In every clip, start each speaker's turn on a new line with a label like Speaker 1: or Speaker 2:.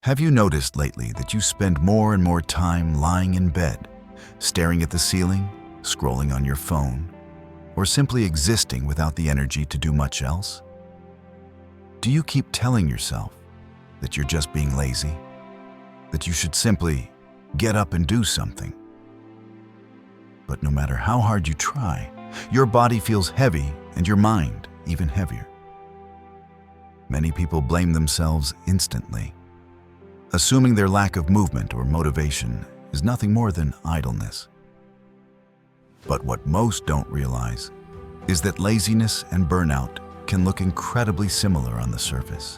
Speaker 1: Have you noticed lately that you spend more and more time lying in bed, staring at the ceiling, scrolling on your phone, or simply existing without the energy to do much else? Do you keep telling yourself that you're just being lazy? That you should simply get up and do something? But no matter how hard you try, your body feels heavy and your mind even heavier. Many people blame themselves instantly, assuming their lack of movement or motivation is nothing more than idleness. But what most don't realize is that laziness and burnout can look incredibly similar on the surface,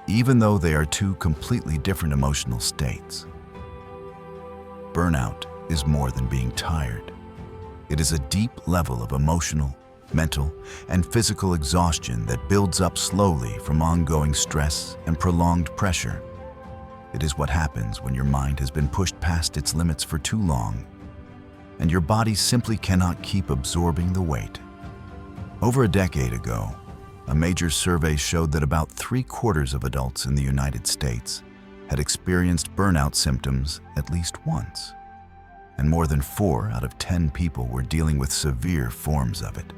Speaker 1: even though they are two completely different emotional states. Burnout is more than being tired. It is a deep level of emotional, mental, and physical exhaustion that builds up slowly from ongoing stress and prolonged pressure. It is what happens when your mind has been pushed past its limits for too long, and your body simply cannot keep absorbing the weight. Over a decade ago, a major survey showed that about 3/4 of adults in the United States had experienced burnout symptoms at least once, and more than 4 out of 10 people were dealing with severe forms of it.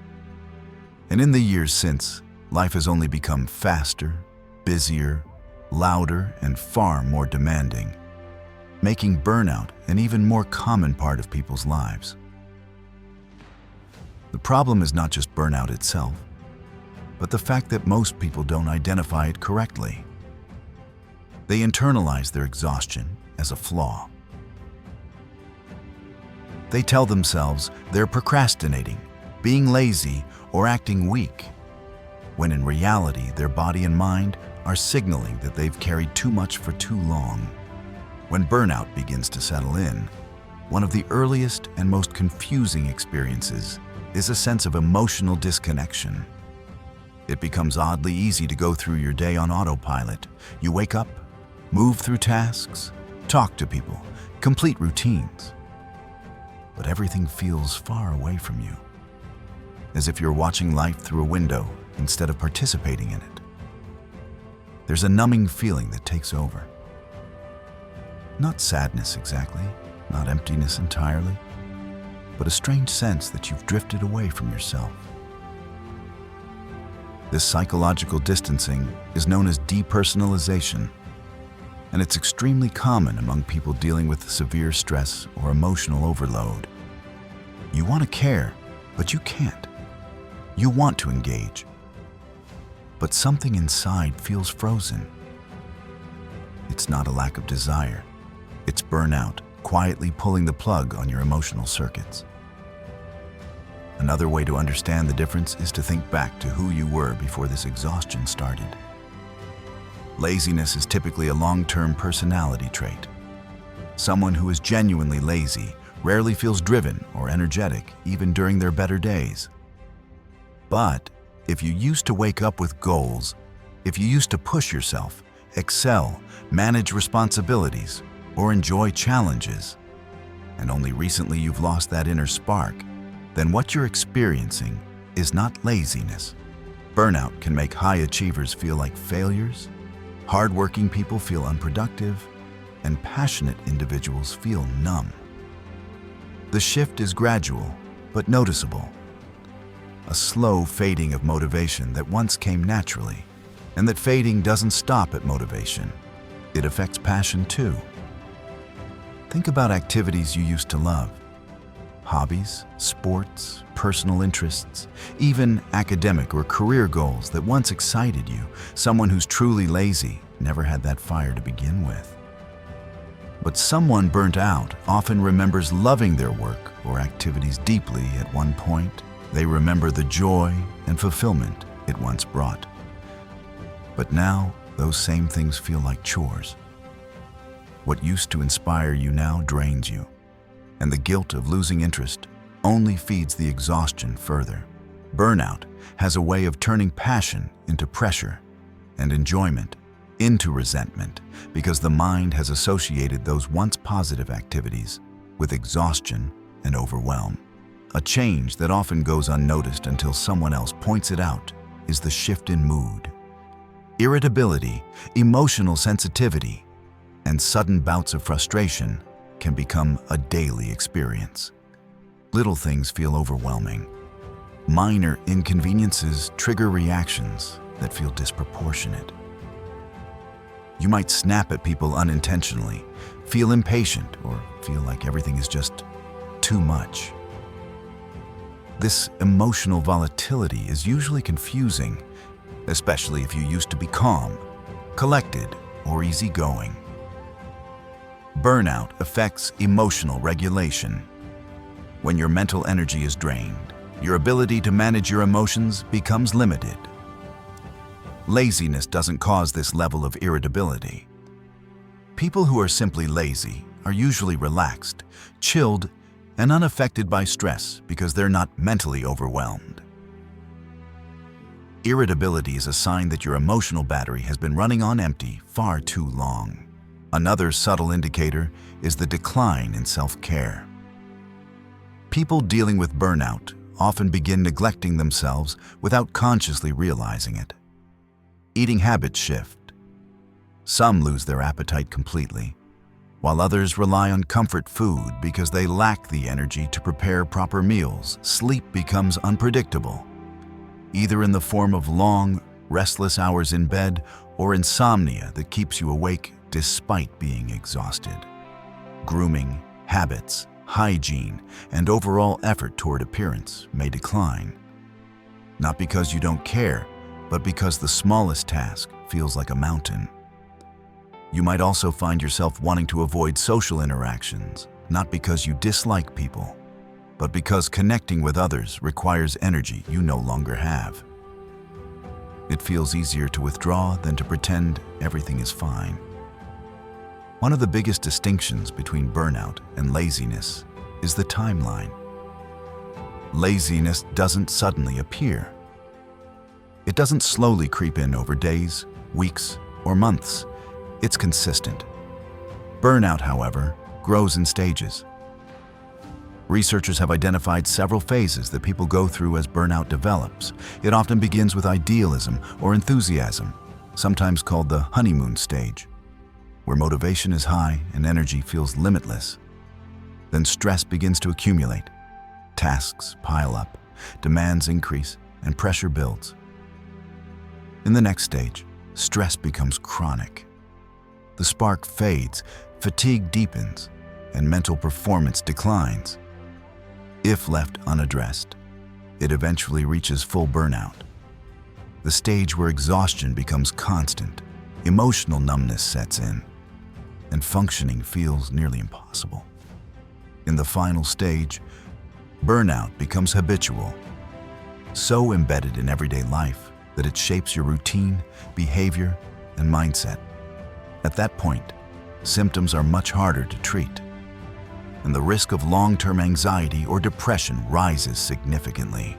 Speaker 1: And in the years since, life has only become faster, busier, louder, and far more demanding, making burnout an even more common part of people's lives. The problem is not just burnout itself, but the fact that most people don't identify it correctly. They internalize their exhaustion as a flaw. They tell themselves they're procrastinating, being lazy, or acting weak, when in reality their body and mind are signaling that they've carried too much for too long. When burnout begins to settle in, one of the earliest and most confusing experiences is a sense of emotional disconnection. It becomes oddly easy to go through your day on autopilot. You wake up, move through tasks, talk to people, complete routines. But everything feels far away from you, as if you're watching life through a window instead of participating in it. There's a numbing feeling that takes over. Not sadness exactly, not emptiness entirely, but a strange sense that you've drifted away from yourself. This psychological distancing is known as depersonalization, and it's extremely common among people dealing with severe stress or emotional overload. You want to care, but you can't. You want to engage, but something inside feels frozen. It's not a lack of desire. It's burnout, quietly pulling the plug on your emotional circuits. Another way to understand the difference is to think back to who you were before this exhaustion started. Laziness is typically a long-term personality trait. Someone who is genuinely lazy rarely feels driven or energetic, even during their better days. But if you used to wake up with goals, if you used to push yourself, excel, manage responsibilities, or enjoy challenges, and only recently you've lost that inner spark, then what you're experiencing is not laziness. Burnout can make high achievers feel like failures, hardworking people feel unproductive, and passionate individuals feel numb. The shift is gradual, but noticeable. A slow fading of motivation that once came naturally, and that fading doesn't stop at motivation. It affects passion too. Think about activities you used to love. Hobbies, sports, personal interests, even academic or career goals that once excited you. Someone who's truly lazy never had that fire to begin with. But someone burnt out often remembers loving their work or activities deeply at one point. They remember the joy and fulfillment it once brought. But now, those same things feel like chores. What used to inspire you now drains you, and the guilt of losing interest only feeds the exhaustion further. Burnout has a way of turning passion into pressure and enjoyment into resentment, because the mind has associated those once positive activities with exhaustion and overwhelm. A change that often goes unnoticed until someone else points it out is the shift in mood. Irritability, emotional sensitivity, and sudden bouts of frustration can become a daily experience. Little things feel overwhelming. Minor inconveniences trigger reactions that feel disproportionate. You might snap at people unintentionally, feel impatient, or feel like everything is just too much. This emotional volatility is usually confusing, especially if you used to be calm, collected, or easygoing. Burnout affects emotional regulation. When your mental energy is drained, your ability to manage your emotions becomes limited. Laziness doesn't cause this level of irritability. People who are simply lazy are usually relaxed, chilled, and unaffected by stress because they're not mentally overwhelmed. Irritability is a sign that your emotional battery has been running on empty far too long. Another subtle indicator is the decline in self-care. People dealing with burnout often begin neglecting themselves without consciously realizing it. Eating habits shift. Some lose their appetite completely, while others rely on comfort food because they lack the energy to prepare proper meals. Sleep becomes unpredictable, either in the form of long, restless hours in bed or insomnia that keeps you awake despite being exhausted. Grooming, habits, hygiene, and overall effort toward appearance may decline. Not because you don't care, but because the smallest task feels like a mountain. You might also find yourself wanting to avoid social interactions, not because you dislike people, but because connecting with others requires energy you no longer have. It feels easier to withdraw than to pretend everything is fine. One of the biggest distinctions between burnout and laziness is the timeline. Laziness doesn't suddenly appear. It doesn't slowly creep in over days, weeks, or months. It's consistent. Burnout, however, grows in stages. Researchers have identified several phases that people go through as burnout develops. It often begins with idealism or enthusiasm, sometimes called the honeymoon stage, where motivation is high and energy feels limitless. Then stress begins to accumulate. Tasks pile up, demands increase, and pressure builds. In the next stage, stress becomes chronic. The spark fades, fatigue deepens, and mental performance declines. If left unaddressed, it eventually reaches full burnout, the stage where exhaustion becomes constant, emotional numbness sets in, and functioning feels nearly impossible. In the final stage, burnout becomes habitual, so embedded in everyday life that it shapes your routine, behavior, and mindset. At that point, symptoms are much harder to treat, and the risk of long-term anxiety or depression rises significantly.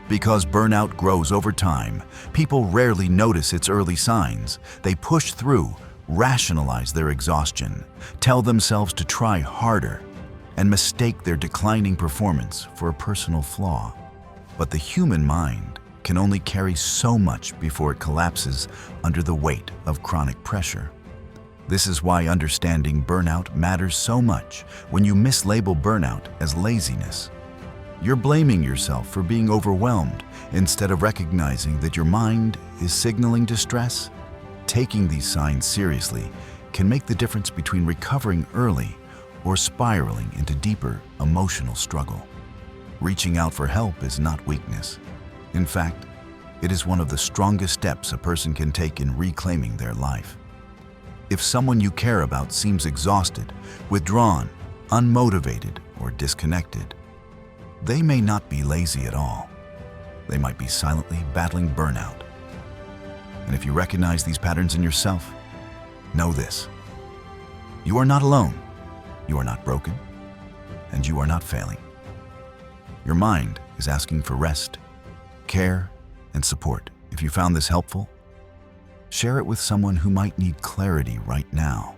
Speaker 1: Because burnout grows over time, people rarely notice its early signs. They push through, rationalize their exhaustion, tell themselves to try harder, and mistake their declining performance for a personal flaw. But the human mind can only carry so much before it collapses under the weight of chronic pressure. This is why understanding burnout matters so much. When you mislabel burnout as laziness, you're blaming yourself for being overwhelmed instead of recognizing that your mind is signaling distress. Taking these signs seriously can make the difference between recovering early or spiraling into deeper emotional struggle. Reaching out for help is not weakness. In fact, it is one of the strongest steps a person can take in reclaiming their life. If someone you care about seems exhausted, withdrawn, unmotivated, or disconnected, they may not be lazy at all. They might be silently battling burnout. And if you recognize these patterns in yourself, know this: you are not alone, you are not broken, and you are not failing. Your mind is asking for rest, care, and support. If you found this helpful, share it with someone who might need clarity right now.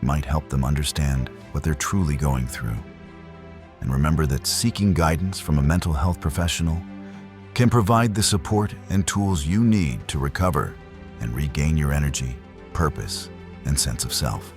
Speaker 1: It might help them understand what they're truly going through. And remember that seeking guidance from a mental health professional can provide the support and tools you need to recover and regain your energy, purpose, and sense of self.